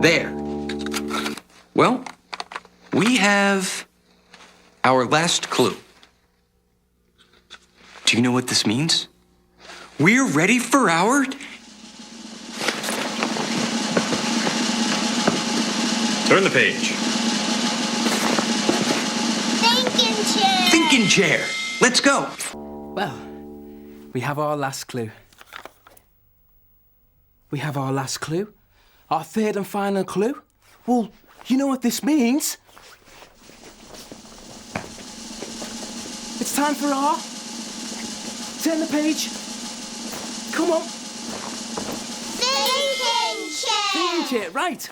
There. Well, we have our last clue. Do you know what this means? We're ready for our... Turn the page. Thinking chair. Thinking chair. Let's go. Well, we have our last clue. We have our last clue. Our third and final clue. Well, you know what this means? It's time for our... Turn the page. Come on. Thinking chair. Thinking chair, right.